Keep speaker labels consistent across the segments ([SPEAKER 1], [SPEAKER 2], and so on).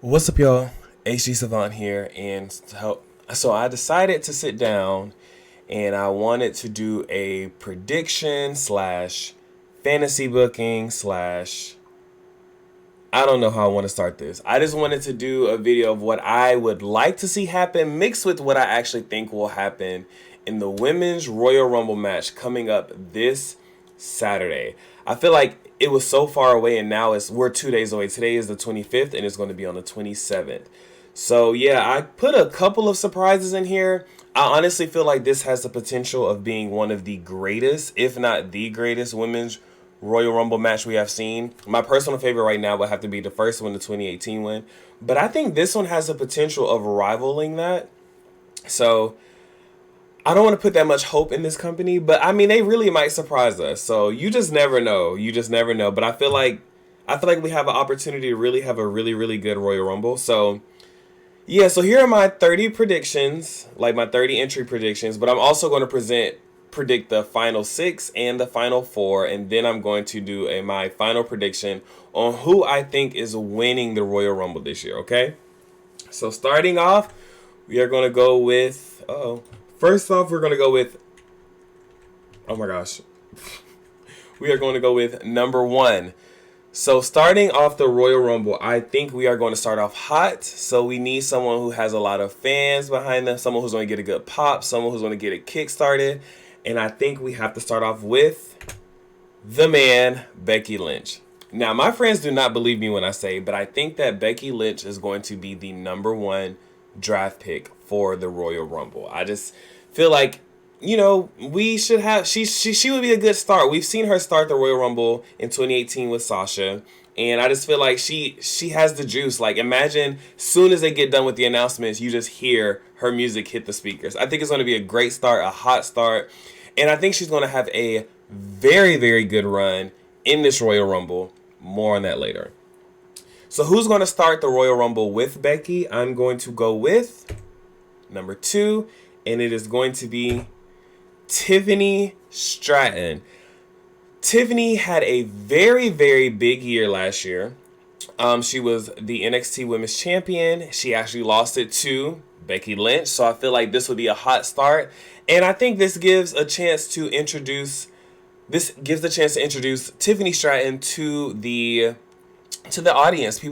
[SPEAKER 1] What's up, y'all? HD Savant here, and so I decided to sit down, and I wanted to do a prediction slash fantasy booking slash. I don't know how I want to start this. I just wanted to do a video of what I would like to see happen, mixed with what I actually think will happen in the Women's Royal Rumble match coming up this Saturday. I feel like it was so far away, and now we're 2 days away. Today is the 25th, and it's going to be on the 27th. So yeah, I put a couple of surprises in here. I honestly feel like this has the potential of being one of the greatest, if not the greatest, women's Royal Rumble match we have seen. My personal favorite right now would have to be the first one, the 2018 one. But I think this one has the potential of rivaling that. So I don't want to put that much hope in this company, but I mean they really might surprise us. So you just never know. You just never know. But I feel like we have an opportunity to really have a really, really good Royal Rumble. So yeah, so here are my 30 predictions, like my 30 entry predictions, but I'm also going to predict the final six and the final four, and then I'm going to do my final prediction on who I think is winning the Royal Rumble this year, okay? So starting off, we are going to go with, first off, we're going to go with, oh my gosh, we are going to go with number one. So starting off the Royal Rumble, I think we are going to start off hot. So we need someone who has a lot of fans behind them, someone who's going to get a good pop, someone who's going to get it kick-started. And I think we have to start off with the man, Becky Lynch. Now, my friends do not believe me when I say, but I think that Becky Lynch is going to be the number one draft pick for the Royal Rumble. I just feel like we should have she would be a good start. We've seen her start the Royal Rumble in 2018 with Sasha, and I just feel like she has the juice. Like imagine soon as they get done with the announcements, you just hear her music hit the speakers. I think it's going to be a great start, a hot start, and I think she's going to have a very, very good run in this Royal Rumble. More on that later. So who's going to start the Royal Rumble with Becky? I'm going to go with number two, and it is going to be Tiffany Stratton. Tiffany had a very, very big year last year. She was the NXT Women's Champion. She actually lost it to Becky Lynch. So I feel like this would be a hot start. And I think this gives a chance to introduce Tiffany Stratton to the audience.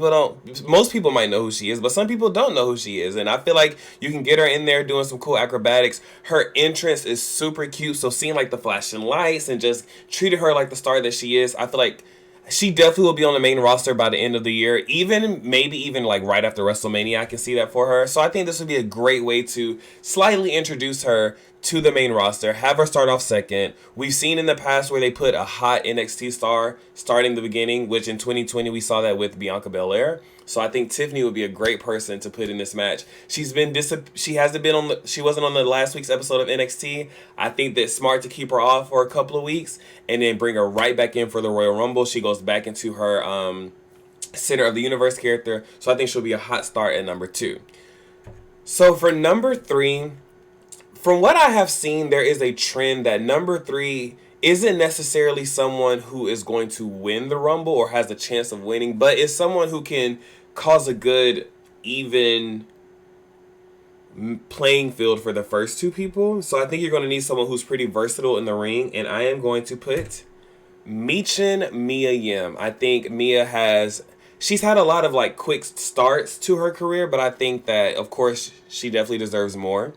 [SPEAKER 1] Most people might know who she is, but some people don't know who she is. And I feel like you can get her in there doing some cool acrobatics. Her entrance is super cute. So seeing like the flashing lights and just treating her like the star that she is, I feel like she definitely will be on the main roster by the end of the year. Maybe even like right after WrestleMania, I can see that for her. So I think this would be a great way to slightly introduce her to the main roster, have her start off second. We've seen in the past where they put a hot NXT star starting the beginning, which in 2020 we saw that with Bianca Belair. So I think Tiffany would be a great person to put in this match. She wasn't on the last week's episode of NXT. I think that's smart to keep her off for a couple of weeks and then bring her right back in for the Royal Rumble. She goes back into her Center of the Universe character. So I think she'll be a hot start at number two. So for number three, from what I have seen, there is a trend that number three isn't necessarily someone who is going to win the Rumble or has a chance of winning, but is someone who can cause a good, even playing field for the first two people. So I think you're going to need someone who's pretty versatile in the ring, and I am going to put Michin Mia Yim. I think she's had a lot of like quick starts to her career, but I think that of course she definitely deserves more.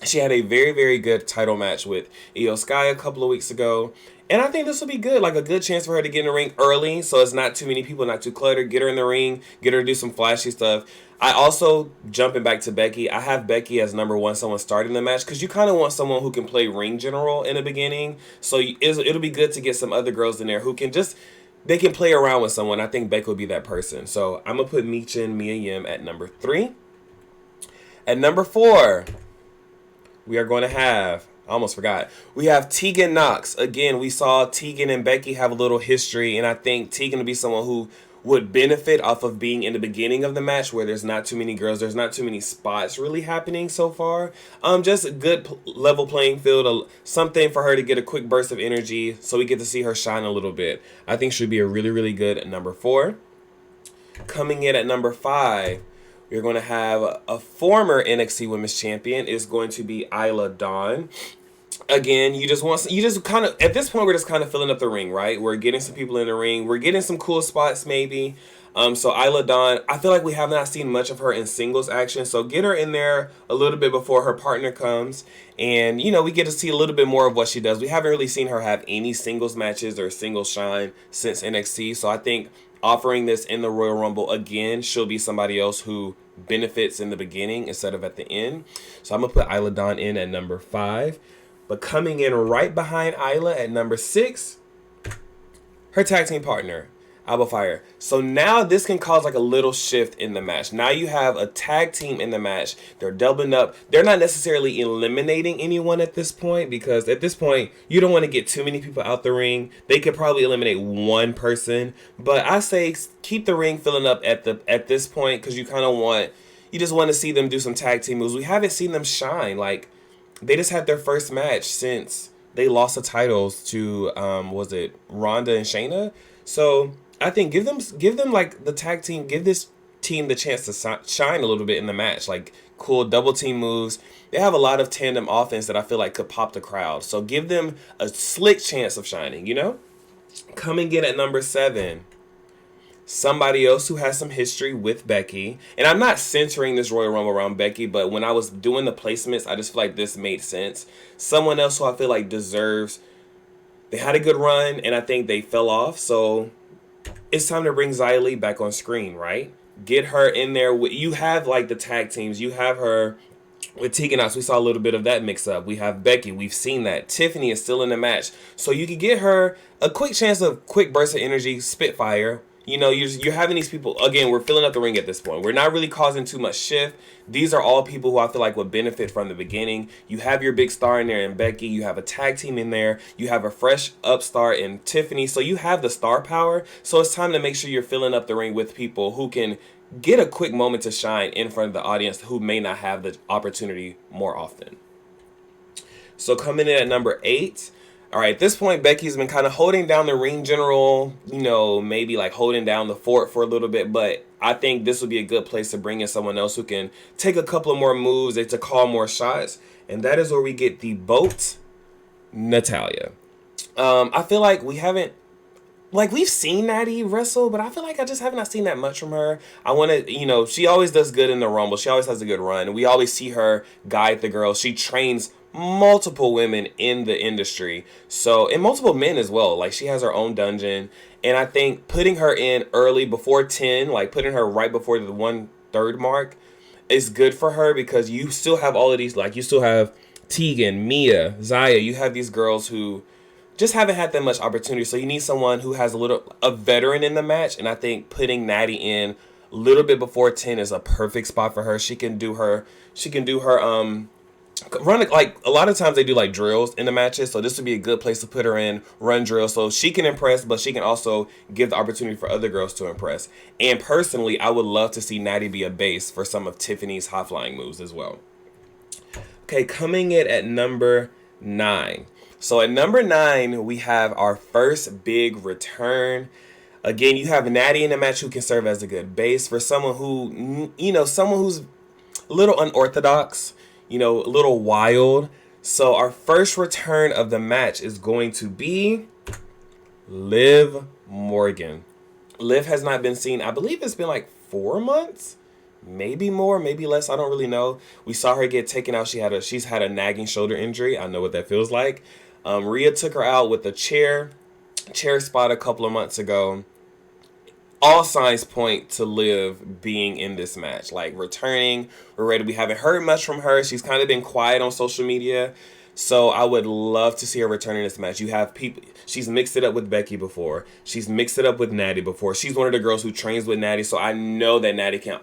[SPEAKER 1] She had a very, very good title match with Io Sky a couple of weeks ago. And I think this will be good, like a good chance for her to get in the ring early so it's not too many people, not too cluttered. Get her in the ring, get her to do some flashy stuff. I also, jumping back to Becky, I have Becky as number one, someone starting the match, because you kind of want someone who can play ring general in the beginning. So it'll be good to get some other girls in there who can they can play around with someone. I think Becky will be that person. So I'm going to put Michin Mia Yim at number three. At number four, we are going to have, I almost forgot, we have Tegan Knox. Again, we saw Tegan and Becky have a little history, and I think Tegan will be someone who would benefit off of being in the beginning of the match where there's not too many girls, there's not too many spots really happening so far. Just a good level playing field, something for her to get a quick burst of energy so we get to see her shine a little bit. I think she'll be a really, really good number four. Coming in at number 5, we're going to have a former NXT Women's Champion is going to be Isla Dawn. Again, you just kind of, at this point, we're just kind of filling up the ring, right? We're getting some people in the ring. We're getting some cool spots, maybe. So Isla Dawn, I feel like we have not seen much of her in singles action. So get her in there a little bit before her partner comes. And, we get to see a little bit more of what she does. We haven't really seen her have any singles matches or singles shine since NXT. So I think offering this in the Royal Rumble again, she'll be somebody else who benefits in the beginning instead of at the end. So I'm going to put Isla Dawn in at number 5. But coming in right behind Isla at number 6, her tag team partner, Alba Fire. So now this can cause like a little shift in the match. Now you have a tag team in the match. They're doubling up. They're not necessarily eliminating anyone at this point, because at this point, you don't want to get too many people out the ring. They could probably eliminate one person. But I say keep the ring filling up at this point, because you just want to see them do some tag team moves. We haven't seen them shine. Like, they just had their first match since they lost the titles to was it Ronda and Shayna? So I think give them like the tag team, give this team the chance to shine a little bit in the match, like cool double team moves. They have a lot of tandem offense that I feel like could pop the crowd. So give them a slick chance of shining, Coming in at number 7, somebody else who has some history with Becky. And I'm not centering this Royal Rumble around Becky, but when I was doing the placements, I just feel like this made sense. Someone else who I feel like deserves, they had a good run, and I think they fell off. So it's time to bring Xia Li back on screen, right? Get her in there. You have like the tag teams. You have her with Tegan Knox. We saw a little bit of that mix up. We have Becky. We've seen that. Tiffany is still in the match. So you could get her a quick chance of quick burst of energy, Spitfire. You're having these people, again, we're filling up the ring at this point. We're not really causing too much shift. These are all people who I feel like would benefit from the beginning. You have your big star in there in Becky. You have a tag team in there. You have a fresh upstart in Tiffany. So you have the star power. So it's time to make sure you're filling up the ring with people who can get a quick moment to shine in front of the audience who may not have the opportunity more often. So coming in at number 8, all right, at this point, Becky's been kind of holding down the ring general, maybe like holding down the fort for a little bit. But I think this would be a good place to bring in someone else who can take a couple of more moves and to call more shots. And that is where we get the boat, Natalya. I feel like we've seen Natty wrestle, but I feel like I just have not seen that much from her. I want to, she always does good in the Rumble. She always has a good run. We always see her guide the girls. She trains multiple women in the industry, and multiple men as well. Like, she has her own dungeon, and I think putting her in early before 10, like putting her right before the 1/3 mark, is good for her, because you still have all of these, like you still have Tegan, Mia, Xia. You have these girls who just haven't had that much opportunity. So you need someone who has a veteran in the match, and I think putting Natty in a little bit before 10 is a perfect spot for her. She can do her run, like a lot of times they do like drills in the matches, so this would be a good place to put her in, run drills, so she can impress, but she can also give the opportunity for other girls to impress. And personally, I would love to see Natty be a base for some of Tiffany's high flying moves as well. Okay, coming in at number 9. So at number 9, we have our first big return. Again, you have Natty in the match who can serve as a good base for someone someone who's a little unorthodox, a little wild. So our first return of the match is going to be Liv Morgan. Liv has not been seen. I believe it's been like 4 months, maybe more, maybe less. I don't really know. We saw her get taken out. She's had a nagging shoulder injury. I know what that feels like. Rhea took her out with a chair spot a couple of months ago. All signs point to Liv being in this match, like returning. We're ready. We haven't heard much from her. She's kind of been quiet on social media. So I would love to see her return in this match. You have people. She's mixed it up with Becky before. She's mixed it up with Natty before. She's one of the girls who trains with Natty. So I know that Natty can,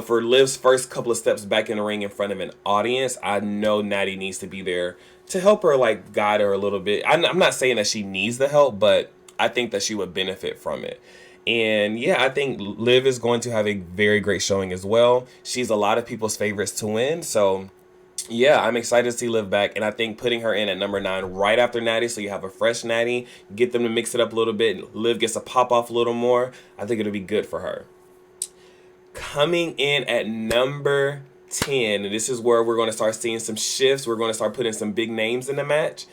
[SPEAKER 1] for Liv's first couple of steps back in the ring in front of an audience, I know Natty needs to be there to help her, like guide her a little bit. I'm not saying that she needs the help, but I think that she would benefit from it. And yeah, I think Liv is going to have a very great showing as well. She's a lot of people's favorites to win. So yeah, I'm excited to see Liv back. And I think putting her in at number 9 right after Natty, so you have a fresh Natty, get them to mix it up a little bit. Liv gets to pop off a little more. I think it'll be good for her. Coming in at number 10, and this is where we're going to start seeing some shifts. We're going to start putting some big names in the match.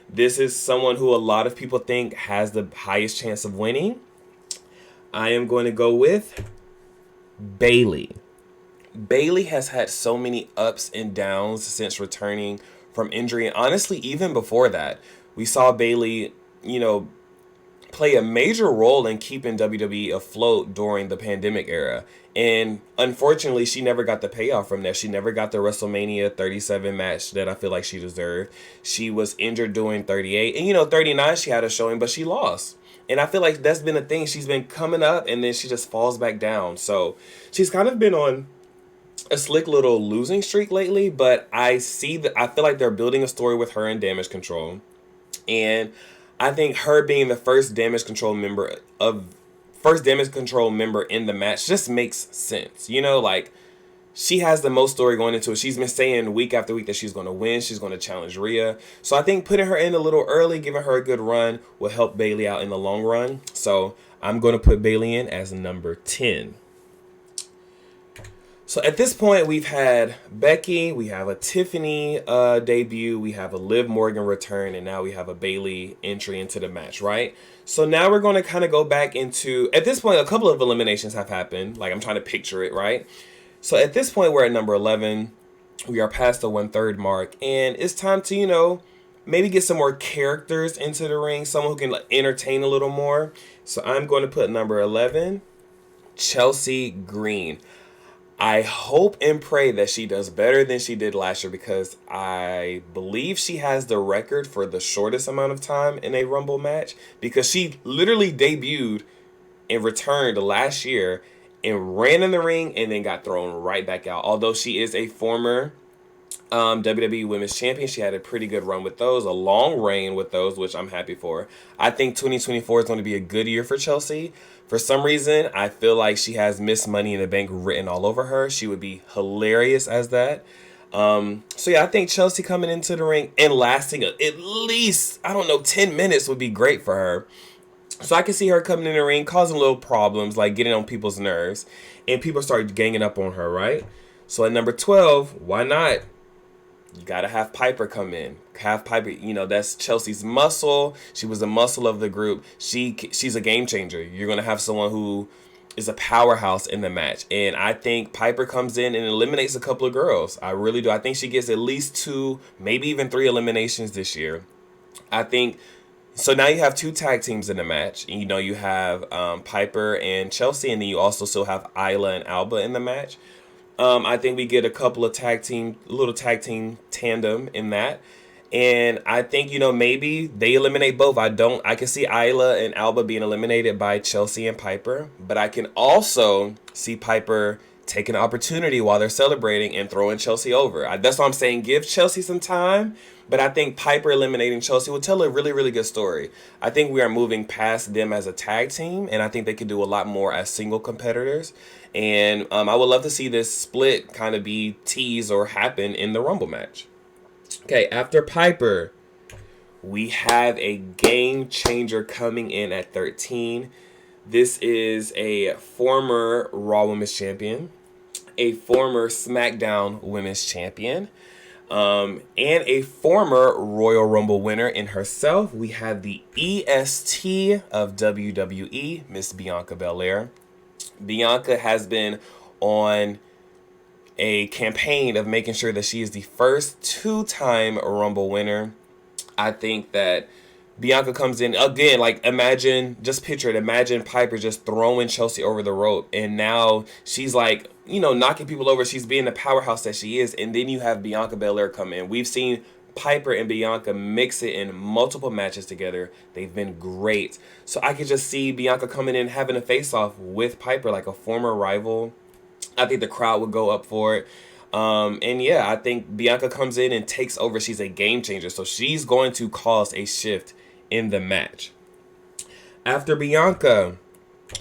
[SPEAKER 1] This is someone who a lot of people think has the highest chance of winning. I am going to go with Bayley. Bayley has had so many ups and downs since returning from injury. And honestly, even before that, we saw Bayley, play a major role in keeping WWE afloat during the pandemic era. And unfortunately, she never got the payoff from that. She never got the WrestleMania 37 match that I feel like she deserved. She was injured doing 38. And, 39, she had a showing, but she lost. And I feel like that's been a thing. She's been coming up, and then she just falls back down. So she's kind of been on a slick little losing streak lately, but I feel like they're building a story with her in Damage Control. And I think her being the first Damage Control member in the match just makes sense. She has the most story going into it. She's been saying week after week that she's going to win. She's going to challenge Rhea. So I think putting her in a little early, giving her a good run, will help Bayley out in the long run. So I'm going to put Bayley in as number 10. So at this point, we've had Becky, we have a Tiffany debut, we have a Liv Morgan return, and now we have a Bayley entry into the match, right? So now we're going to kind of go back into, at this point, a couple of eliminations have happened. Like, I'm trying to picture it, right? So at this point, we're at number 11. We are past the 1/3 mark, and it's time to, maybe get some more characters into the ring, someone who can entertain a little more. So I'm going to put number 11, Chelsea Green. I hope and pray that she does better than she did last year, because I believe she has the record for the shortest amount of time in a Rumble match, because she literally debuted and returned last year and ran in the ring and then got thrown right back out. Although she is a former WWE Women's Champion, she had a pretty good run with those, a long reign with those, which I'm happy for. I think 2024 is going to be a good year for Chelsea. For some reason, I feel like she has Miss Money in the Bank written all over her. She would be hilarious as that. I think Chelsea coming into the ring and lasting at least, 10 minutes would be great for her. So I can see her coming in the ring, causing little problems, like getting on people's nerves, and people start ganging up on her, right? So at number 12, why not? You got to have Piper come in. Have Piper, that's Chelsea's muscle. She was the muscle of the group. She's a game changer. You're going to have someone who is a powerhouse in the match. And I think Piper comes in and eliminates a couple of girls. I really do. I think she gets at least 2, maybe even 3 eliminations this year. I think, so now you have 2 tag teams in the match. And, you have Piper and Chelsea, and then you also still have Isla and Alba in the match. I think we get a couple of little tag team tandem in that. And I think, maybe they eliminate both. I can see Isla and Alba being eliminated by Chelsea and Piper. But I can also see Piper take an opportunity while they're celebrating and throwing Chelsea over. That's what I'm saying. Give Chelsea some time. But I think Piper eliminating Chelsea will tell a really, really good story. I think we are moving past them as a tag team, and I think they could do a lot more as single competitors. And I would love to see this split kind of be teased or happen in the Rumble match. Okay, after Piper, we have a game changer coming in at 13. This is a former Raw Women's Champion, a former SmackDown Women's Champion, and a former Royal Rumble winner in herself. We have the EST of WWE, Miss Bianca Belair. Bianca has been on a campaign of making sure that she is the first 2-time Rumble winner. I think that Bianca comes in, again, imagine Piper just throwing Chelsea over the rope, and now she's knocking people over. She's being the powerhouse that she is, and then you have Bianca Belair come in. We've seen Piper and Bianca mix it in multiple matches together. They've been great. So I could just see Bianca coming in, having a face-off with Piper, like a former rival. I think the crowd would go up for it. I think Bianca comes in and takes over. She's a game changer. So she's going to cause a shift in the match. After Bianca,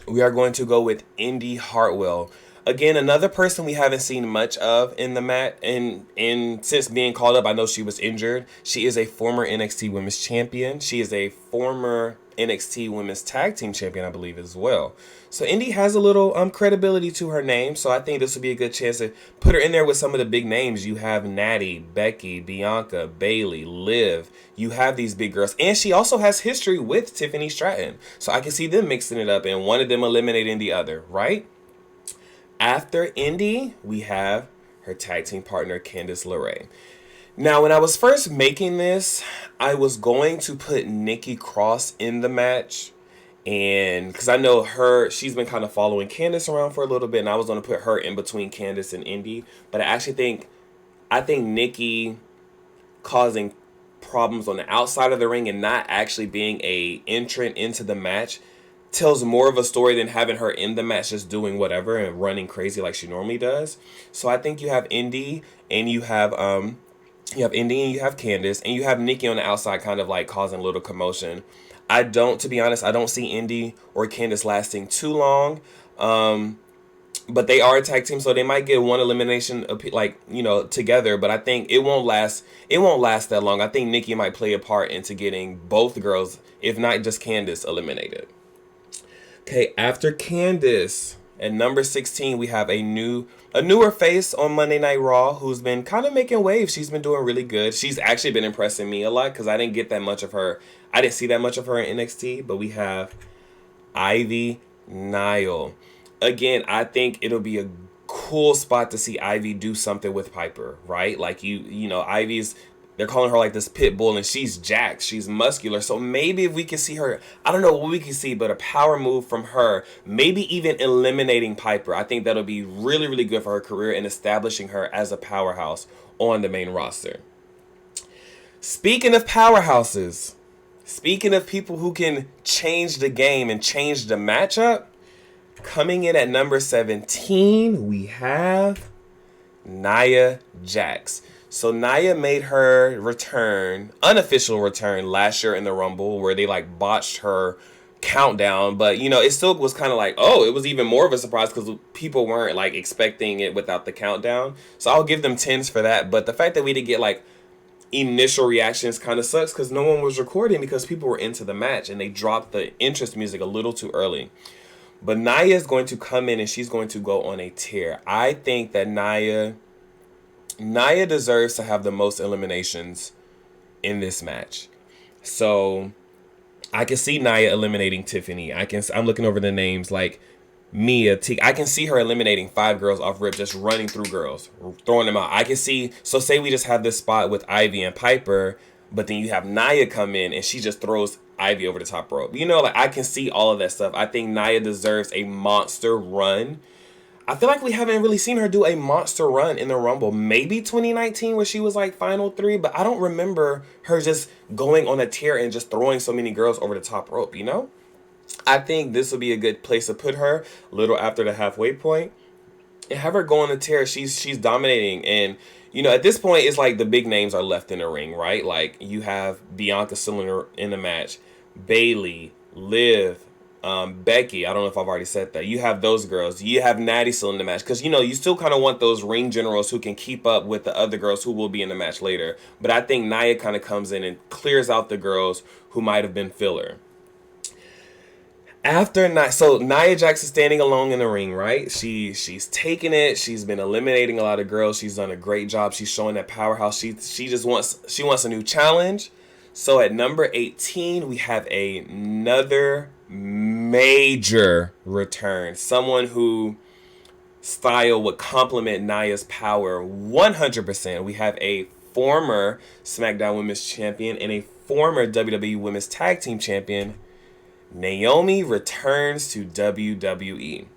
[SPEAKER 1] we are going to go with Indy Hartwell. Again, another person we haven't seen much of in the mat in since being called up. I know she was injured. She is a former NXT Women's Champion. She is a former NXT Women's Tag Team Champion, I believe, as well. So Indy has a little credibility to her name. So I think this would be a good chance to put her in there with some of the big names. You have Natty, Becky, Bianca, Bayley, Liv. You have these big girls, and she also has history with Tiffany Stratton. So I can see them mixing it up and one of them eliminating the other, right? After Indy, we have her tag team partner, Candice LeRae. Now, when I was first making this, I was going to put Nikki Cross in the match. And because I know she's been kind of following Candice around for a little bit, and I was going to put her in between Candice and Indy. But I think Nikki causing problems on the outside of the ring and not actually being a entrant into the match tells more of a story than having her in the match just doing whatever and running crazy like she normally does. So I think you have Indy and you have Indy and you have Candice and you have Nikki on the outside kind of like causing a little commotion. To be honest, I don't see Indy or Candice lasting too long. But they are a tag team, so they might get one elimination together, but I think it won't last that long. I think Nikki might play a part into getting both girls, if not just Candice, eliminated. Okay, after Candice, at number 16, we have a newer face on Monday Night Raw who's been kind of making waves. She's been doing really good. She's actually been impressing me a lot because I didn't get that much of her. I didn't see that much of her in NXT, but we have Ivy Nile. Again, I think it'll be a cool spot to see Ivy do something with Piper, right? Like Ivy's, they're calling her like this pit bull, and she's jacked. She's muscular. So maybe if we can see her, I don't know what we can see, but a power move from her, maybe even eliminating Piper. I think that'll be really, really good for her career and establishing her as a powerhouse on the main roster. Speaking of powerhouses, speaking of people who can change the game and change the matchup, coming in at number 17, we have Nia Jax. So Nia made her unofficial return last year in the Rumble where they like botched her countdown. But, it still was kind of like, it was even more of a surprise because people weren't like expecting it without the countdown. So I'll give them 10s for that. But the fact that we didn't get like initial reactions kind of sucks because no one was recording because people were into the match and they dropped the interest music a little too early. But Nia is going to come in and she's going to go on a tear. I think that Nia deserves to have the most eliminations in this match. So I can see Nia eliminating Tiffany. I'm looking over the names like Mia, I can see her eliminating 5 girls off rip, just running through girls, throwing them out. I can see, so say we just have this spot with Ivy and Piper, but then you have Nia come in and she just throws Ivy over the top rope. I can see all of that stuff. I think Nia deserves a monster run. I feel like we haven't really seen her do a monster run in the Rumble. Maybe 2019 where she was like final 3, but I don't remember her just going on a tear and just throwing so many girls over the top rope, I think this would be a good place to put her a little after the halfway point and have her go on a tear. She's dominating, and at this point it's like the big names are left in the ring, right? Like you have Bianca still in the match, Bayley, Liv, Becky. I don't know if I've already said that. You have those girls. You have Natty still in the match because you still kind of want those ring generals who can keep up with the other girls who will be in the match later. But I think Nia kind of comes in and clears out the girls who might have been filler. So Nia Jax is standing alone in the ring, right? She's taking it. She's been eliminating a lot of girls. She's done a great job. She's showing that powerhouse. She just wants a new challenge. So at number 18, we have another major return. Someone who style would complement Nia's power 100%. We have a former SmackDown Women's Champion and a former WWE Women's Tag Team Champion. Naomi returns to WWE.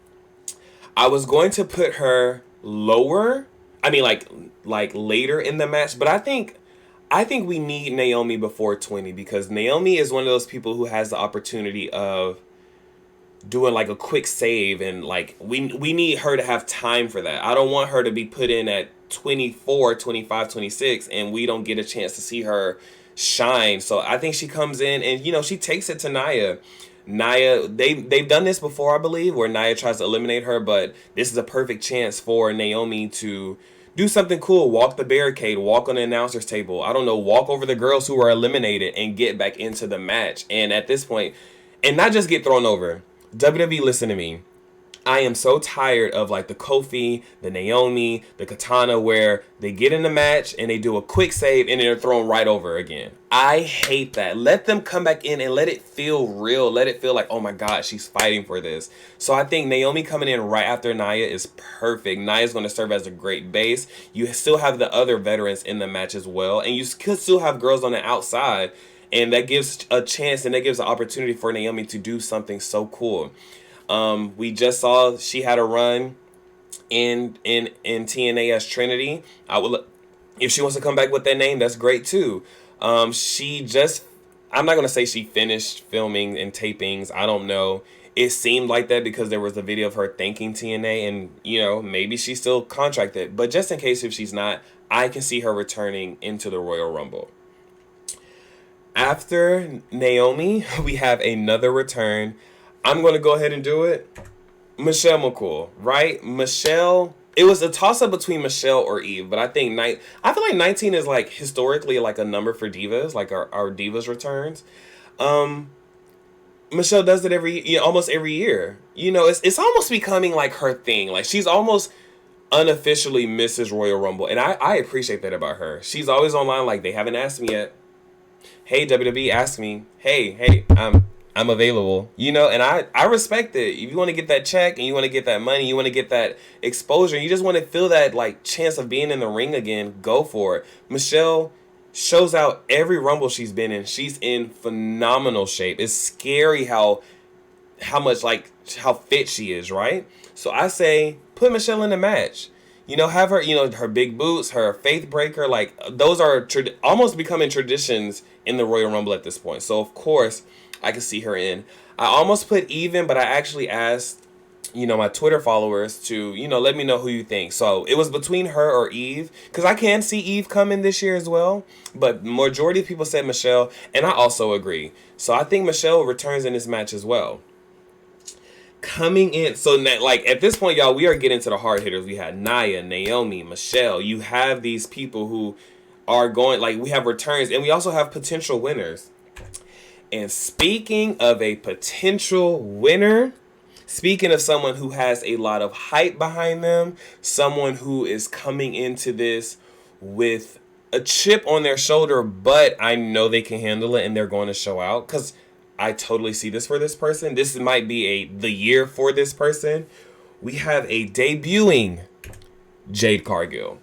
[SPEAKER 1] I was going to put her lower. I mean, like later in the match, but I think we need Naomi before 20 because Naomi is one of those people who has the opportunity of doing like a quick save, and like we need her to have time for that. I don't want her to be put in at 24, 25, 26 and we don't get a chance to see her shine. So I think she comes in and she takes it to Nia. Nia, they've done this before, I believe, where Nia tries to eliminate her, but this is a perfect chance for Naomi to do something cool. Walk the barricade, walk on the announcer's table. I don't know, walk over the girls who are eliminated and get back into the match. And at this point, and not just get thrown over. WWE, listen to me. I am so tired of like the Kofi, the Naomi, the Katana, where they get in the match and they do a quick save and they're thrown right over again. I hate that. Let them come back in and let it feel real. Let it feel like, oh my God, she's fighting for this. So I think Naomi coming in right after Nia is perfect. Nia's going to serve as a great base. You still have the other veterans in the match as well. And you could still have girls on the outside. And that gives a chance and that gives an opportunity for Naomi to do something so cool. We just saw she had a run in TNA as Trinity. I would, if she wants to come back with that name, that's great too. I'm not gonna say she finished filming and tapings. I don't know. It seemed like that because there was a video of her thanking TNA, and maybe she's still contracted. But just in case if she's not, I can see her returning into the Royal Rumble. After Naomi, we have another return. I'm going to go ahead and do it. Michelle McCool, right? Michelle, it was a toss-up between Michelle or Eve, but I feel like 19 is like historically like a number for divas, like our divas returns. Michelle does it almost every year. It's almost becoming like her thing. Like she's almost unofficially Mrs. Royal Rumble, and I appreciate that about her. She's always online like, they haven't asked me yet. Hey, WWE, ask me. Hey, I'm available, and I respect it. If you want to get that check and you want to get that money, you want to get that exposure, you just want to feel that like chance of being in the ring again, go for it. Michelle shows out every Rumble she's been in. She's in phenomenal shape. It's scary how fit she is, right? So I say put Michelle in the match. Have her, her big boots, her faith breaker, like those are almost becoming traditions in the Royal Rumble at this point. So of course I can see her in. I almost put Eve in, but I actually asked, my Twitter followers to, let me know who you think. So it was between her or Eve, because I can see Eve coming this year as well. But majority of people said Michelle, and I also agree. So I think Michelle returns in this match as well. Coming in, so like at this point, y'all, we are getting to the hard hitters. We had Nia, Naomi, Michelle. You have these people who are going, like we have returns, and we also have potential winners. And speaking of a potential winner, speaking of someone who has a lot of hype behind them, someone who is coming into this with a chip on their shoulder, but I know they can handle it and they're going to show out, because I totally see this for this person. This might be the year for this person. We have a debuting Jade Cargill.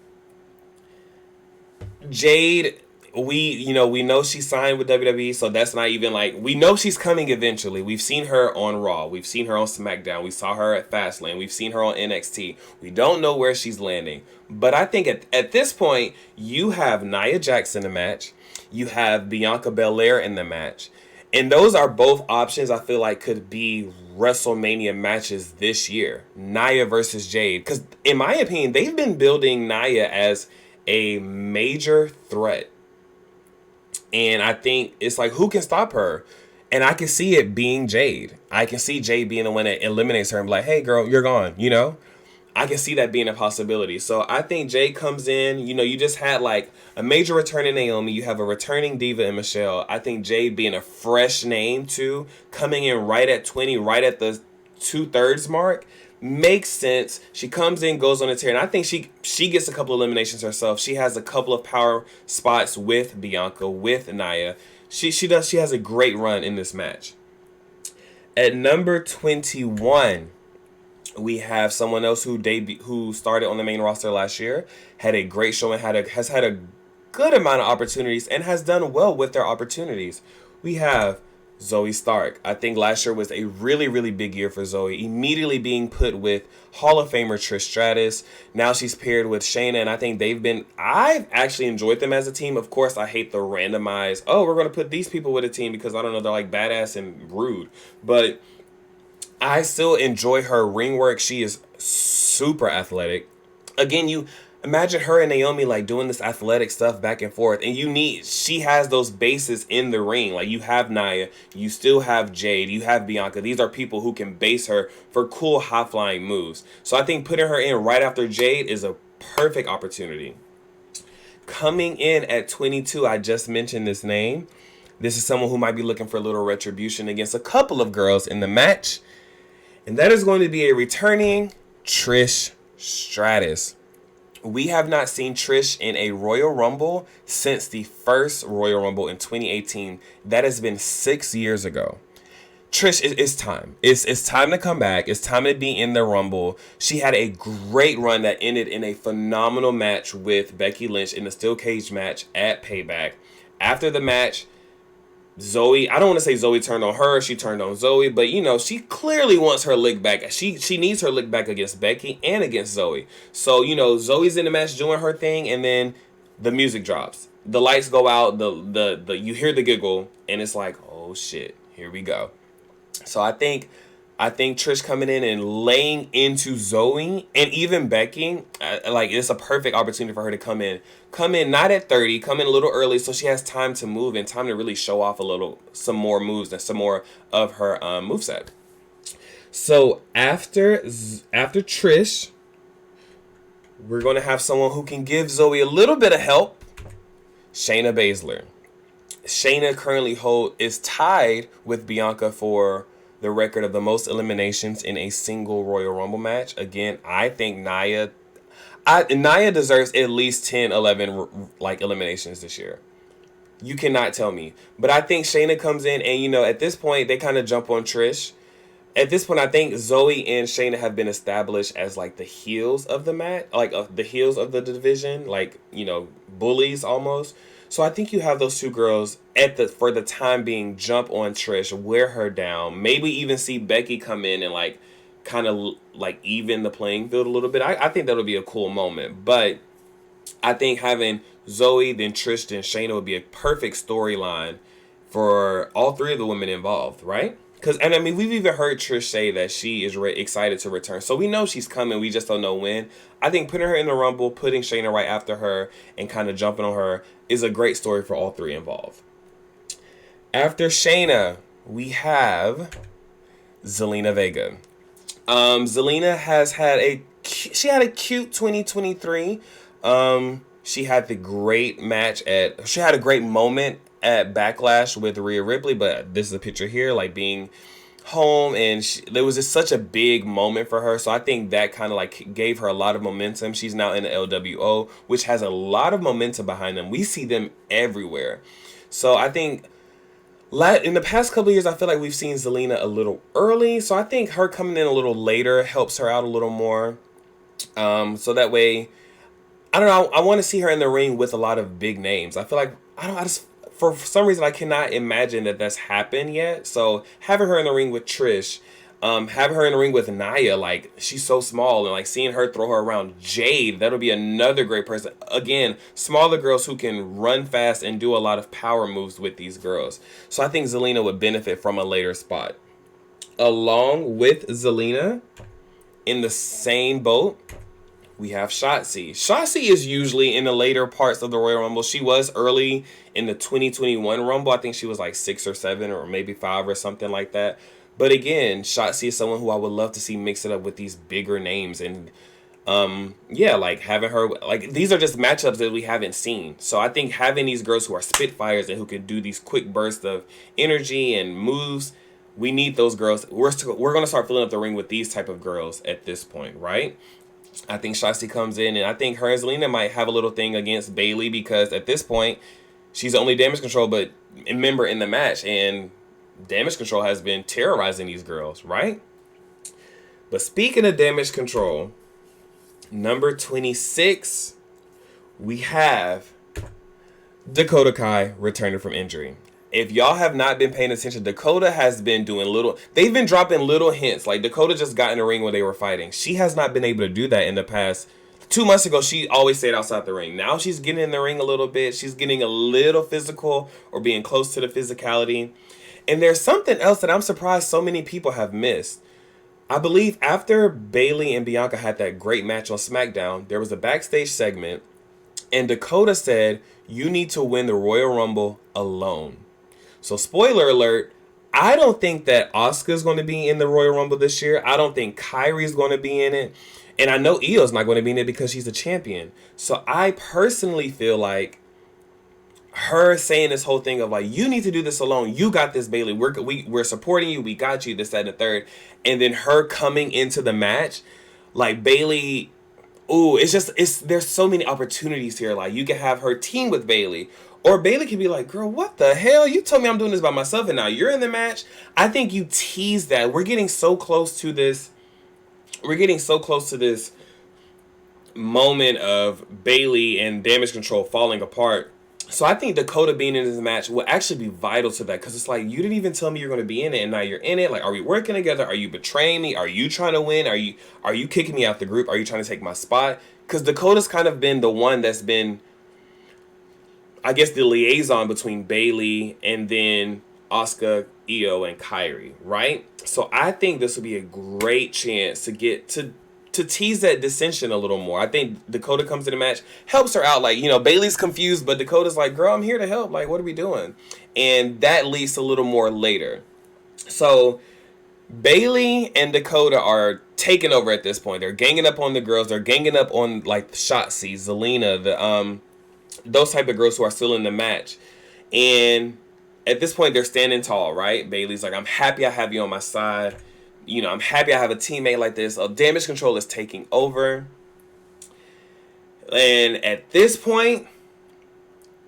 [SPEAKER 1] Jade, we know she signed with WWE, so that's not even like, we know she's coming eventually. We've seen her on Raw. We've seen her on SmackDown. We saw her at Fastlane. We've seen her on NXT. We don't know where she's landing. But I think at this point, you have Nia Jax in the match. You have Bianca Belair in the match. And those are both options I feel like could be WrestleMania matches this year. Nia versus Jade. Because in my opinion, they've been building Nia as a major threat. And I think it's like, who can stop her? And I can see it being Jade. I can see Jade being the one that eliminates her and be like, hey, girl, you're gone, I can see that being a possibility. So I think Jade comes in. You just had like a major return in Naomi. You have a returning diva in Michelle. I think Jade being a fresh name too, coming in right at 20, right at the 2/3 mark, makes sense. She comes in, goes on a tear, and I think she gets a couple eliminations herself. She has a couple of power spots with Bianca, with Nia. She has a great run in this match. At number 21, we have someone else who started on the main roster last year, had a great showing, has had a good amount of opportunities, and has done well with their opportunities. We have Zoe Stark. I think last year was a really, really big year for Zoe. Immediately being put with Hall of Famer Trish Stratus. Now she's paired with Shayna, and I think I've actually enjoyed them as a team. Of course, I hate the randomized, we're going to put these people with a team because, I don't know, they're like badass and rude. But I still enjoy her ring work. She is super athletic. Again, imagine her and Naomi like doing this athletic stuff back and forth, and she has those bases in the ring. Like you have Nia, you still have Jade, you have Bianca. These are people who can base her for cool high flying moves. So I think putting her in right after Jade is a perfect opportunity. Coming in at 22, I just mentioned this name. This is someone who might be looking for a little retribution against a couple of girls in the match. And that is going to be a returning Trish Stratus. We have not seen Trish in a Royal Rumble since the first Royal Rumble in 2018. That has been 6 years ago. Trish, it's time. It's time to come back. It's time to be in the Rumble. She had a great run that ended in a phenomenal match with Becky Lynch in the steel cage match at Payback. After the match, Zoe, I don't want to say Zoe turned on her, she turned on Zoe, but she clearly wants her lick back. She needs her lick back against Becky and against Zoe. So, Zoe's in the match doing her thing, and then the music drops. The lights go out, the you hear the giggle, and it's like, oh shit, here we go. So I think Trish coming in and laying into Zoe and even Becky, like it's a perfect opportunity for her to come in not at 30, come in a little early so she has time to move and time to really show off some more moves and some more of her moveset. So after Trish, we're going to have someone who can give Zoe a little bit of help, Shayna Baszler. Shayna currently is tied with Bianca for the record of the most eliminations in a single Royal Rumble match. Again, I think Nia deserves at least 10, 11 eliminations this year. You cannot tell me. But I think Shayna comes in and, at this point, they kind of jump on Trish. At this point, I think Zoe and Shayna have been established as the heels of the match, the heels of the division, bullies almost. So I think you have those two girls for the time being jump on Trish, wear her down, maybe even see Becky come in and kind of even the playing field a little bit. I think that'll be a cool moment. But I think having Zoe, then Trish, then Shayna would be a perfect storyline for all three of the women involved, right? We've even heard Trish say that she is excited to return. So we know she's coming. We just don't know when. I think putting her in the Rumble, putting Shayna right after her, and kind of jumping on her is a great story for all three involved. After Shayna, we have Zelina Vega. Zelina has had a cute 2023. She had the great match she had a great moment at Backlash with Rhea Ripley, but this is a picture here, being home, and there was just such a big moment for her. So I think that kind of gave her a lot of momentum. She's now in the LWO, which has a lot of momentum behind them. We see them everywhere. So I think in the past couple of years, I feel like we've seen Zelina a little early. So I think her coming in a little later helps her out a little more. So that way, I don't know. I want to see her in the ring with a lot of big names. I feel like for some reason, I cannot imagine that that's happened yet. So having her in the ring with Trish, having her in the ring with Nia, she's so small, and seeing her throw her around Jade, that'll be another great person. Again, smaller girls who can run fast and do a lot of power moves with these girls. So I think Zelina would benefit from a later spot. Along with Zelina, in the same boat, we have Shotzi. Shotzi is usually in the later parts of the Royal Rumble. She was early in the 2021 Rumble. I think she was 6 or 7 or maybe 5 or something like that. But again, Shotzi is someone who I would love to see mix it up with these bigger names. And having her, these are just matchups that we haven't seen. So I think having these girls who are Spitfires and who can do these quick bursts of energy and moves, we need those girls. We're going to start filling up the ring with these type of girls at this point, right? I think Shotzi comes in, and I think her and Zelina might have a little thing against Bayley, because at this point, she's the only Damage Control but member in the match, and Damage Control has been terrorizing these girls, right? But speaking of Damage Control, number 26, we have Dakota Kai returning from injury. If y'all have not been paying attention, Dakota has been they've been dropping little hints. Dakota just got in the ring when they were fighting. She has not been able to do that in the past. 2 months ago, she always stayed outside the ring. Now she's getting in the ring a little bit. She's getting a little physical, or being close to the physicality. And there's something else that I'm surprised so many people have missed. I believe after Bailey and Bianca had that great match on SmackDown, there was a backstage segment, and Dakota said, "You need to win the Royal Rumble alone." So, spoiler alert, I don't think that Asuka's going to be in the Royal Rumble this year. I don't think Kairi's going to be in it. And I know Io's not going to be in it because she's a champion. So, I personally feel like her saying this whole thing of like, you need to do this alone. You got this, Bailey. We're supporting you. We got you. This, that, and the third. And then her coming into the match, like Bailey. Ooh, there's so many opportunities here. Like you can have her team with Bailey, or Bailey can be like, "Girl, what the hell? You told me I'm doing this by myself, and now you're in the match." I think you tease that. We're getting so close to this. We're getting so close to this moment of Bailey and Damage Control falling apart. So I think Dakota being in this match will actually be vital to that, because it's like, you didn't even tell me you're going to be in it, and now you're in it. Like, are we working together? Are you betraying me? Are you trying to win? Are you kicking me out the group? Are you trying to take my spot? Because Dakota's kind of been the one that's been, I guess, the liaison between Bailey and then Asuka, Io, and Kairi, right? So I think this would be a great chance to get to tease that dissension a little more. I think Dakota comes to the match, helps her out. Like, Bailey's confused, but Dakota's like, "Girl, I'm here to help. Like, what are we doing?" And that leads to a little more later. So Bailey and Dakota are taking over at this point. They're ganging up on the girls. They're ganging up on like Shotzi, Zelina, those type of girls who are still in the match. And at this point, they're standing tall, right? Bailey's like, "I'm happy I have you on my side. I'm happy I have a teammate like this." Damage Control is taking over. And at this point,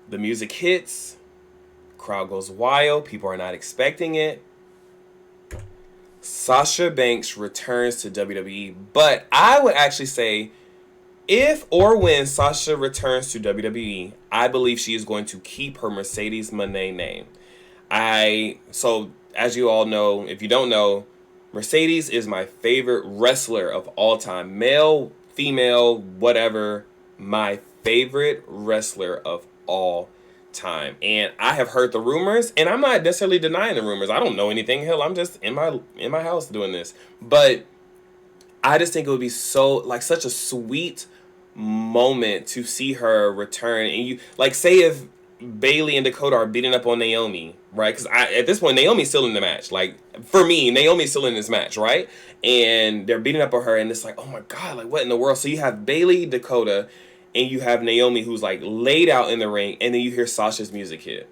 [SPEAKER 1] the music hits. Crowd goes wild. People are not expecting it. Sasha Banks returns to WWE. But I would actually say, if or when Sasha returns to WWE, I believe she is going to keep her Mercedes Moné name. So, as you all know, if you don't know, Mercedes is my favorite wrestler of all time. Male, female, whatever. My favorite wrestler of all time. And I have heard the rumors, and I'm not necessarily denying the rumors. I don't know anything. Hell, I'm just in my house doing this. But I just think it would be such a sweet moment to see her return. And you, like, say if Bailey and Dakota are beating up on Naomi, right? Because at this point, Naomi's still in the match. Like, for me, Naomi's still in this match, right? And they're beating up on her, and it's like, oh my God, like, what in the world? So you have Bailey, Dakota, and you have Naomi, who's like laid out in the ring, and then you hear Sasha's music hit.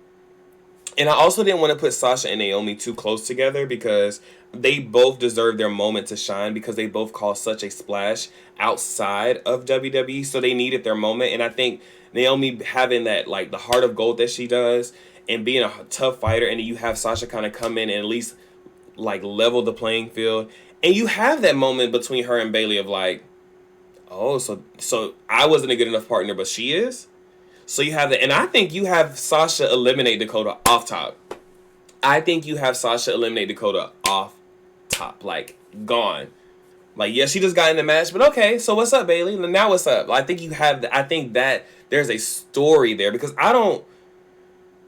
[SPEAKER 1] And I also didn't want to put Sasha and Naomi too close together, because they both deserve their moment to shine, because they both caused such a splash outside of WWE, so they needed their moment. And I think Naomi having that, like, the heart of gold that she does, and being a tough fighter, and then you have Sasha kind of come in and at least like level the playing field, and you have that moment between her and Bailey of like, oh, so I wasn't a good enough partner, but she is. So you have that, and I think you have Sasha eliminate Dakota off top. I think you have Sasha eliminate Dakota off top, like, gone. Like, yeah, she just got in the match, but okay, so what's up, Bailey? Now what's up? I think I think that there's a story there, because I don't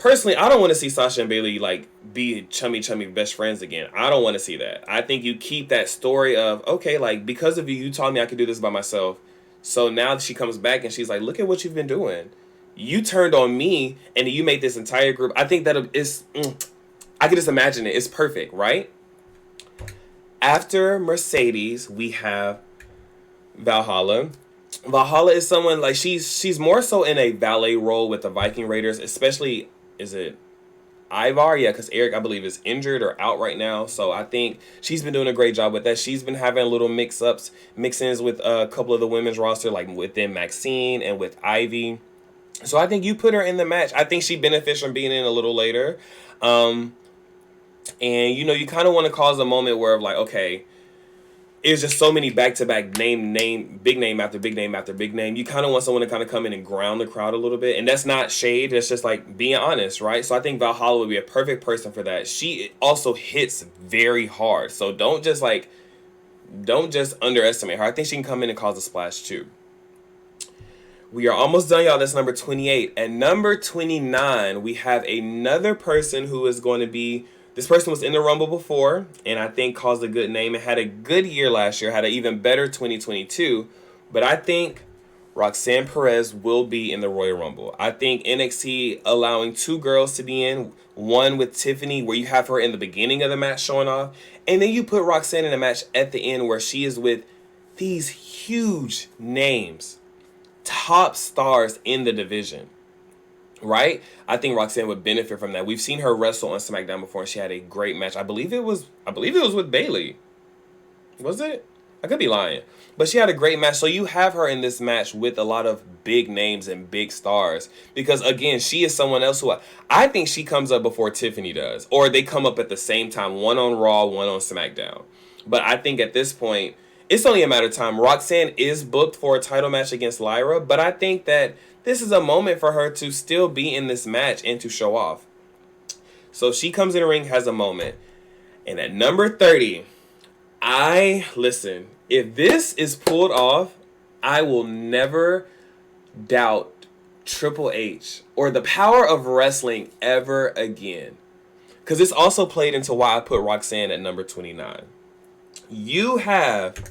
[SPEAKER 1] want to see Sasha and Bailey, like, be chummy best friends again. I don't want to see that. I think you keep that story of, okay, like, because of you, you taught me I could do this by myself. So now she comes back and she's like, look at what you've been doing. You turned on me, and you made this entire group. I think that is, I can just imagine it. It's perfect, right? After Mercedes, we have Valhalla. Valhalla is someone, like, she's more so in a valet role with the Viking Raiders, especially, is it Ivar? Yeah, because Eric, I believe, is injured or out right now. So I think she's been doing a great job with that. She's been having little mix-ins with a couple of the women's roster, like within Maxine and with Ivy. So I think you put her in the match. I think she benefits from being in a little later. And, you kind of want to cause a moment where, like, okay, it's just so many back-to-back big name after big name after big name. You kind of want someone to kind of come in and ground the crowd a little bit. And that's not shade. That's just, like, being honest, right? So I think Valhalla would be a perfect person for that. She also hits very hard. So don't just underestimate her. I think she can come in and cause a splash, too. We are almost done, y'all. That's number 28. At number 29, we have another person who is going to be This person was in the Rumble before, and I think caused a good name and had a good year last year, had an even better 2022. But I think Roxanne Perez will be in the Royal Rumble. I think NXT allowing two girls to be in, one with Tiffany, where you have her in the beginning of the match showing off, and then you put Roxanne in a match at the end where she is with these huge names, top stars in the division. Right? I think Roxanne would benefit from that. We've seen her wrestle on SmackDown before, and she had a great match. I believe it was with Bayley. Was it? I could be lying. But she had a great match. So you have her in this match with a lot of big names and big stars. Because, again, she is someone else who I think she comes up before Tiffany does. Or they come up at the same time. One on Raw, one on SmackDown. But I think at this point, it's only a matter of time. Roxanne is booked for a title match against Lyra. But I think that this is a moment for her to still be in this match and to show off. So she comes in the ring, has a moment. And at number 30... listen, if this is pulled off, I will never doubt Triple H or the power of wrestling ever again. Because this also played into why I put Roxanne at number 29. You have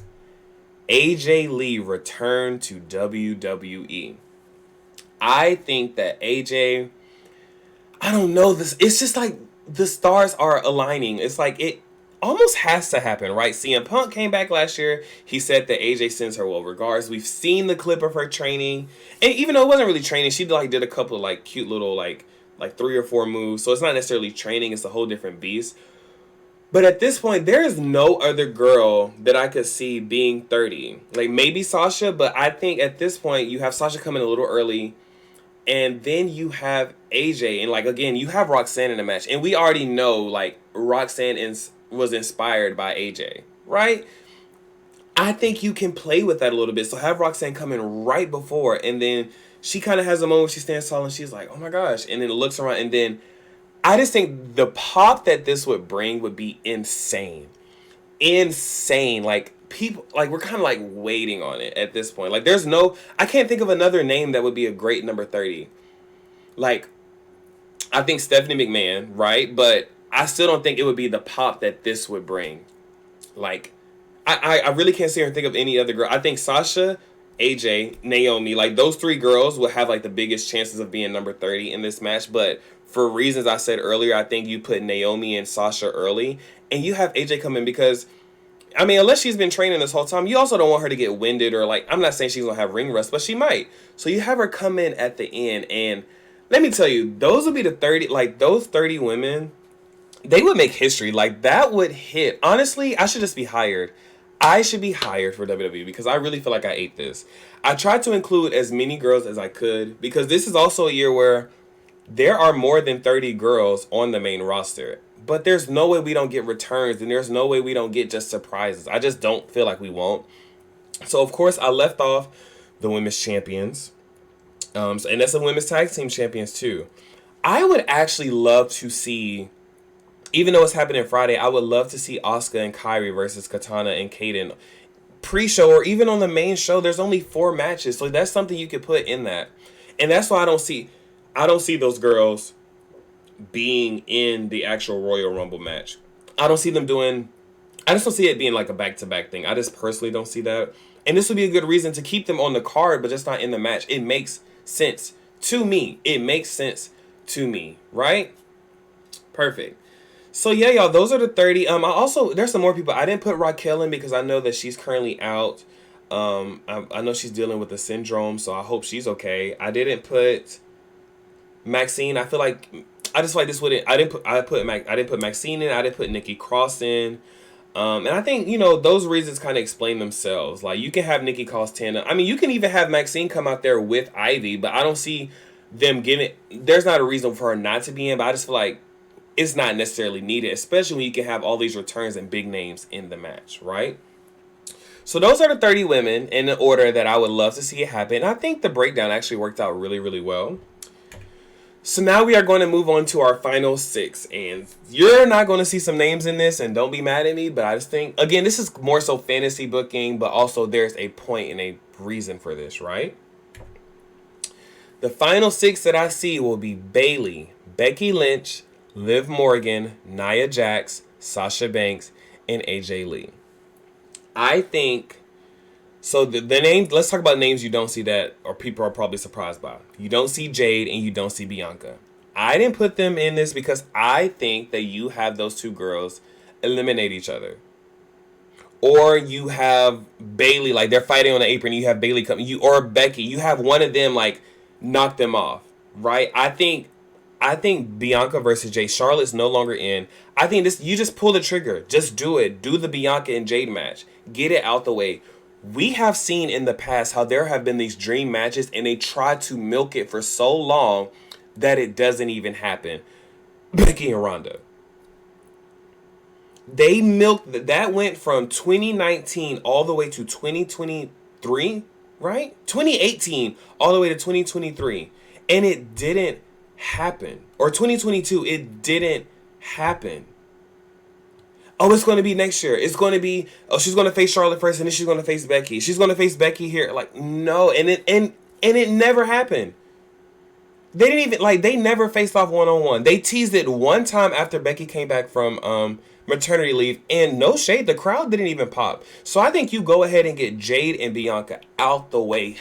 [SPEAKER 1] AJ Lee return to WWE. I think that AJ, I don't know, it's just like the stars are aligning. It's like it almost has to happen, right? CM Punk came back last year. He said that AJ sends her well regards. We've seen the clip of her training. And even though it wasn't really training, she did a couple of cute little like 3 or 4 moves. So it's not necessarily training. It's a whole different beast. But at this point, there is no other girl that I could see being 30. Like maybe Sasha, but I think at this point you have Sasha coming a little early. And then you have AJ. And again, you have Roxanne in the match. And we already know Roxanne was inspired by AJ, right? I think you can play with that a little bit. So have Roxanne come in right before, and then she kind of has a moment where she stands tall and she's like, oh my gosh, and then looks around, and then I just think the pop that this would bring would be insane. Insane. People, we're kind of waiting on it at this point. I can't think of another name that would be a great number 30. I think Stephanie McMahon, right? But I still don't think it would be the pop that this would bring. I really can't sit here and think of any other girl. I think Sasha, AJ, Naomi, those 3 girls will have the biggest chances of being number 30 in this match. But for reasons I said earlier, I think you put Naomi and Sasha early, and you have AJ come in because, unless she's been training this whole time, you also don't want her to get winded or I'm not saying she's going to have ring rust, but she might. So you have her come in at the end, and let me tell you, those would be the 30, those 30 women, they would make history. That would hit. Honestly, I should just be hired. I should be hired for WWE because I really feel like I ate this. I tried to include as many girls as I could because this is also a year where there are more than 30 girls on the main roster. But there's no way we don't get returns, and there's no way we don't get just surprises. I just don't feel like we won't. So, of course, I left off the women's champions. And that's the women's tag team champions, too. I would actually love to see, even though it's happening Friday, I would love to see Asuka and Kairi versus Katana and Kaden pre-show or even on the main show. There's only 4 matches, so that's something you could put in that. And that's why I don't see those girls being in the actual Royal Rumble match. I just don't see it being a back-to-back thing. I just personally don't see that. And this would be a good reason to keep them on the card, but just not in the match. It makes sense to me. Right? Perfect. So yeah, y'all, those are the 30. There's some more people. I didn't put Raquel in because I know that she's currently out. I know she's dealing with the syndrome, so I hope she's okay. I didn't put Maxine. I feel like I just feel like this wouldn't. I didn't put Maxine in. I didn't put Nikki Cross in. And I think those reasons kind of explain themselves. You can have Nikki Cross, Tana. You can even have Maxine come out there with Ivy, but I don't see them giving. There's not a reason for her not to be in. But I just feel like it's not necessarily needed, especially when you can have all these returns and big names in the match, right? So those are the 30 women in the order that I would love to see it happen. And I think the breakdown actually worked out really, really well. So now we are going to move on to our final 6. And you're not going to see some names in this, and don't be mad at me, but I just think, again, this is more so fantasy booking, but also there's a point and a reason for this, right? The final 6 that I see will be Bayley, Becky Lynch, Liv Morgan, Nia Jax, Sasha Banks, and AJ Lee. I think so. The names. Let's talk about names you don't see that, or people are probably surprised by. You don't see Jade and you don't see Bianca. I didn't put them in this because I think that you have those two girls eliminate each other. Or you have Bayley, like they're fighting on the apron. You have Bayley come, you or Becky. You have one of them like knock them off, right? I think Bianca versus Jade. Charlotte's no longer in. I think this. You just pull the trigger. Just do it. Do the Bianca and Jade match. Get it out the way. We have seen in the past how there have been these dream matches, and they try to milk it for so long that it doesn't even happen. Becky and Ronda. They milked that went from 2019 all the way to 2023, right? 2018 all the way to 2023, and it didn't happen. Or 2022, it didn't happen. Oh, it's going to be next year. It's going to be, oh, she's going to face Charlotte first, and then she's going to face Becky. She's going to face Becky here. Like, no, and it never happened. They didn't even they never faced off 1-on-1. They teased it one time after Becky came back from maternity leave, and no shade, the crowd didn't even pop. So I think you go ahead and get Jade and Bianca out the way.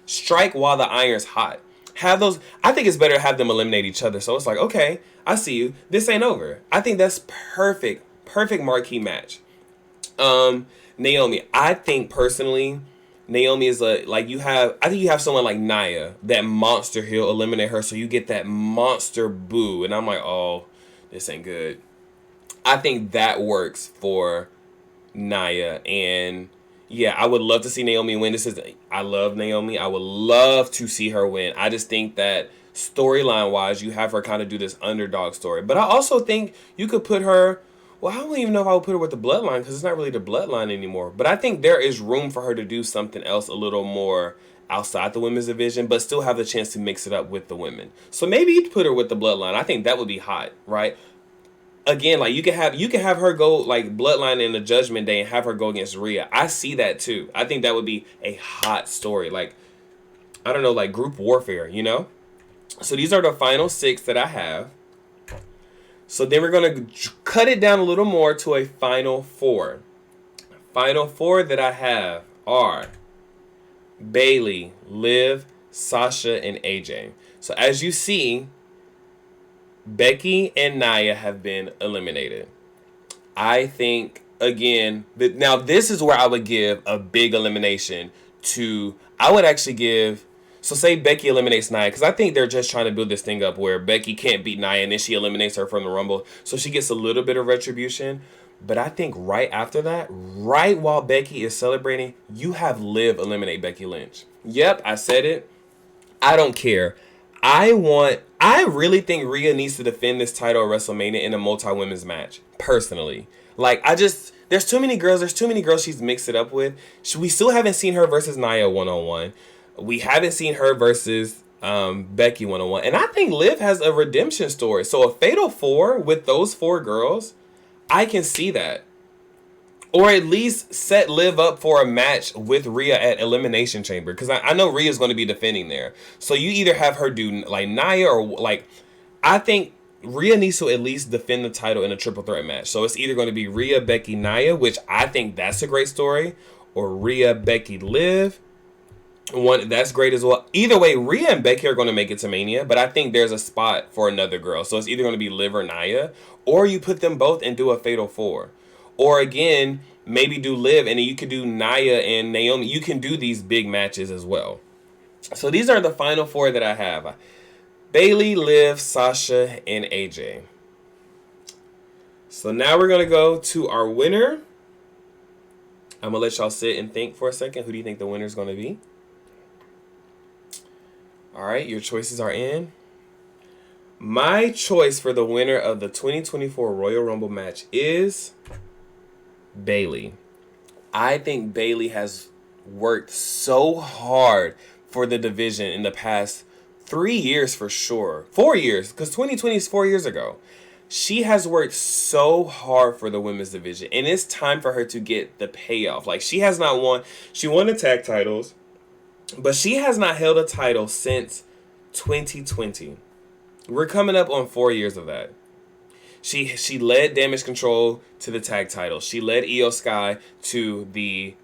[SPEAKER 1] Strike while the iron's hot. Have those. I think it's better to have them eliminate each other. So it's like, okay, I see you. This ain't over. I think that's perfect. Perfect marquee match. Naomi. I think personally, Naomi is I think you have someone like Nia, that monster heel, eliminate her so you get that monster boo. And I'm like, oh, this ain't good. I think that works for Nia. And yeah, I would love to see Naomi win. I love Naomi. I would love to see her win. I just think that storyline wise, you have her kind of do this underdog story. But I also think you could put her, well, I don't even know if I would put her with the bloodline because it's not really the bloodline anymore. But I think there is room for her to do something else a little more outside the women's division, but still have the chance to mix it up with the women. So maybe you'd put her with the bloodline. I think that would be hot, right? Again, like you can have her go like bloodline in the Judgment Day and have her go against Rhea. I see that too. I think that would be a hot story. Like, I don't know, like group warfare, you know? So these are the final 6 that I have. So then we're going to cut it down a little more to a final 4. Final 4 that I have are Bayley, Liv, Sasha, and AJ. So as you see, Becky and Nia have been eliminated. I think, again, now this is where I would give a big elimination to, I would actually give, so say Becky eliminates Nia, because I think they're just trying to build this thing up where Becky can't beat Nia and then she eliminates her from the Rumble, so she gets a little bit of retribution. But I think right after that, right while Becky is celebrating, you have Liv eliminate Becky Lynch. Yep, I said it. I don't care. I really think Rhea needs to defend this title at WrestleMania in a multi-women's match, personally. Like, there's too many girls she's mixed it up with. We still haven't seen her versus Nia one-on-one. We haven't seen her versus Becky one-on-one. And I think Liv has a redemption story. So a Fatal 4 with those 4 girls, I can see that. Or at least set Liv up for a match with Rhea at Elimination Chamber. Because I know Rhea's going to be defending there. So you either have her do like Nia or like... I think Rhea needs to at least defend the title in a triple threat match. So it's either going to be Rhea, Becky, Nia, which I think that's a great story. Or Rhea, Becky, Liv. That's great as well. Either way, Rhea and Becky are going to make it to Mania. But I think there's a spot for another girl. So it's either going to be Liv or Nia. Or you put them both and do a Fatal 4. Or again, maybe do Liv, and then you could do Nia and Naomi. You can do these big matches as well. So these are the final 4 that I have. Bayley, Liv, Sasha, and AJ. So now we're going to go to our winner. I'm going to let y'all sit and think for a second. Who do you think the winner is going to be? All right, your choices are in. My choice for the winner of the 2024 Royal Rumble match is Bayley. I think Bayley has worked so hard for the division in the past 3 years for sure. 4 years, because 2020 is 4 years ago. She has worked so hard for the women's division, and it's time for her to get the payoff. Like, she has not won. She won the tag titles, but she has not held a title since 2020. We're coming up on 4 years of that. She led Damage Control to the tag title. She led Io Sky to the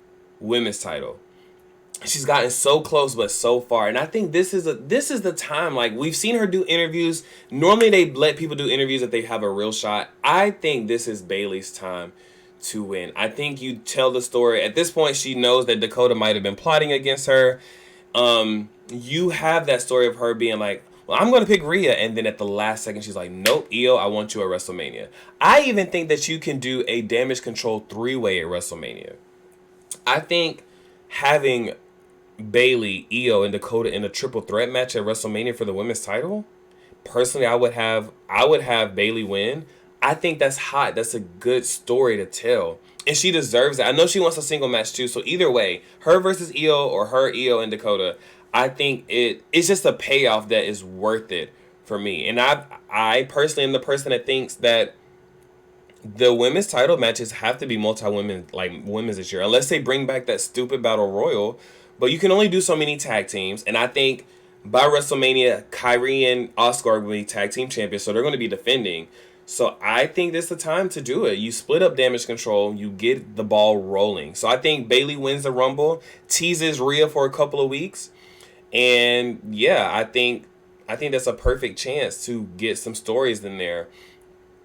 [SPEAKER 1] women's title. She's gotten so close but so far, and I think this is the time. Like, we've seen her do interviews. Normally they let people do interviews if they have a real shot. I think this is Bayley's time to win. I think you tell the story. At this point, she knows that Dakota might have been plotting against her. You have that story of her being like, well, I'm going to pick Rhea, and then at the last second she's like, nope, Io, I want you at WrestleMania. I even think that you can do a Damage Control 3-way at WrestleMania. I think having Bayley, Io, and Dakota in a triple threat match at WrestleMania for the women's title, personally, I would have Bayley win. I think that's hot. That's a good story to tell, and she deserves it. I know she wants a single match too. So either way, her versus Io or her, Io, and Dakota, I think it's just a payoff that is worth it for me. And I personally am the person that thinks that the women's title matches have to be multi-women, like women's this year, unless they bring back that stupid battle royal. But you can only do so many tag teams, and I think by WrestleMania, Kairi and Asuka are going to be tag team champions, so they're going to be defending. So I think this is the time to do it. You split up Damage Control, you get the ball rolling. So I think Bayley wins the Rumble, teases Rhea for a couple of weeks, and yeah, I think that's a perfect chance to get some stories in there.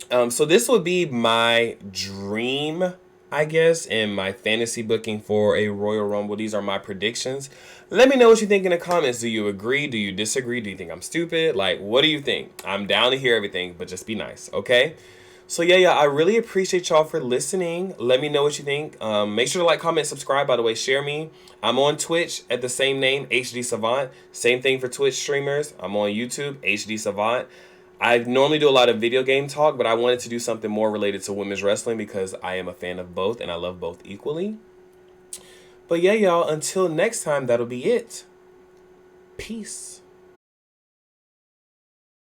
[SPEAKER 1] So this would be my dream, I guess, and my fantasy booking for a Royal Rumble. These are my predictions. Let me know what you think in the comments. Do you agree? Do you disagree? Do you think I'm stupid? Like, what do you think? I'm down to hear everything, but just be nice, okay? So yeah, I really appreciate y'all for listening. Let me know what you think. Make sure to like, comment, subscribe. By the way, share me. I'm on Twitch at the same name, HD Savant. Same thing for Twitch streamers. I'm on YouTube, HD Savant. I normally do a lot of video game talk, but I wanted to do something more related to women's wrestling because I am a fan of both and I love both equally. But yeah, y'all, until next time, that'll be it. Peace.